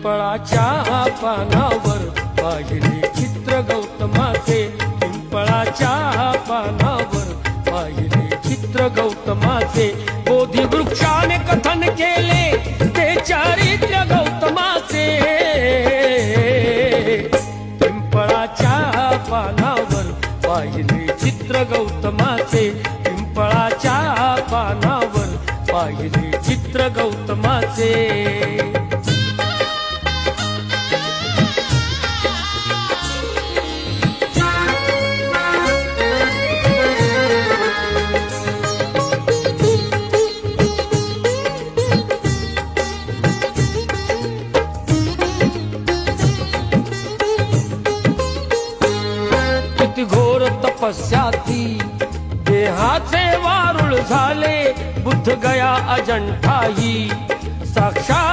पिंपळाच्या पानावर पाहिले चित्र गौतमाचे, पिंपळाच्या पानावर पाहिले चित्र गौतमाचे, बोधी वृक्षाने कथन केले ते चारित्र्य गौतमाचे, पिंपळाच्या पानावर पाहिले चित्र गौतमाचे, पिंपळाच्या पानावर पाहिले चित्र गौतमाचे। किती घोर तपस्याती देहाचे वारुळ झाले, बुद्ध गया अजंठाही साक्षात